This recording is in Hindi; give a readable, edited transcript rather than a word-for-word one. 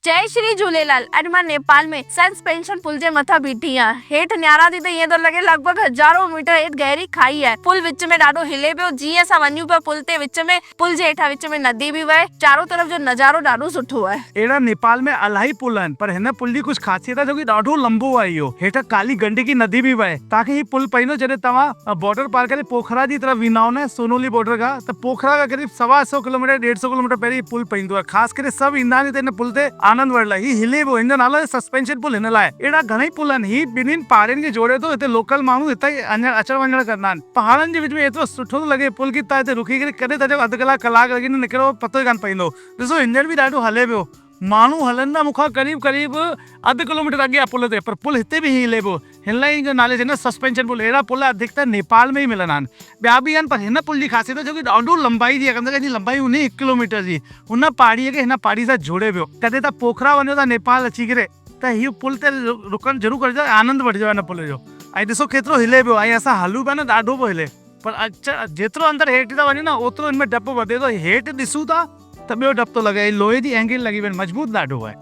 जय श्री झूलेलाल। अॼु मां नेपाल में सस्पेंशन पुल जे मथां बीठी आहियां। हेठि नियारां थी त ईअं थो लॻे लॻभॻि हज़ारों मीटर हेठि गहरी खाई आहे। पुल विच में ॾाढो हिले पियो। जीअं असां वञूं पिया पुल ते विच में, पुल जे हेठां विच में नदी बि वहे। चारों तरफ़ जो नज़ारो ॾाढो सुठो आहे। एड़ा नेपाल में इलाही पुल आहिनि, पर हिन पुल जी कुछ ख़ासियत आहे जो कि ॾाढो लंबो आहे। इहो हेठां काली गंडकी नदी बि वहे। तव्हांखे ही पुल पवंदो जॾहिं तव्हां बॉर्डर पार करे पोखरा जी तरफ वेंदा आहियो न, सोनोली बॉर्डर खां, त पोखरा खां करीब 125 किलोमीटर 150 किलोमीटर पहिरीं पुल पवंदो आहे। ख़ासि करे सभु ईंदा आहिनि हिन पुल ते आनंद वठण लाइ। ही हिले पियो, हिन जो नालो आहे सस्पेंशन पुल। हिन लाइ अहिड़ा घणेई पुल आहिनि। ही ॿिन्हिनि पहाड़ियुनि खे जोड़े थो। हिते लोकल माण्हू हिते अचण वञण कंदा आहिनि। पहाड़नि जे विच में एतिरो सुठो थो लॻे पुल कि तव्हां हिते रुकी करे कॾहिं तव्हांजो अधु कलाक लॻी निकिरो पतो ई कान पवंदो। ॾिसो इंजन बि ॾाढो हले पियो। माण्हू हलंदा मूंखां करीब अधु किलोमीटर अॻियां पुल ते, पर पुल हिते बि हिले पियो। हिन लाइ जो नाले से सस्पेंशन पुल। अहिड़ा पुल अधिकतर नेपाल में ही मिलंदा आहिनि। ॿिया बि आहिनि, पर हिन पुल जी ख़ासियत आहे जो कि ॾाढो लंबाई जी आहे। कम लंबाई हूंदी 1 किलोमीटर जी। हुन पहाड़ीअ खे हिन पहाड़ी सां जोड़े पियो। कॾहिं तव्हां पोखरा वञो था नेपाल अची करे, त हीउ पुल ते रुकण ज़रूरु करिजो, आनंद वठिजो हिन पुल जो। ऐं ॾिसो केतिरो हिले पियो। ऐं असां हलूं पिया न, ॾाढो पियो हिले। पर जेतिरो अंदरि हेठि था वञूं न, ओतिरो हिन में डपु वधे थो। हेठि ॾिसूं था त ॿियो डपु थो लॻे। लोहे जी एंगल लॻी वई, मज़बूत ॾाढो आहे।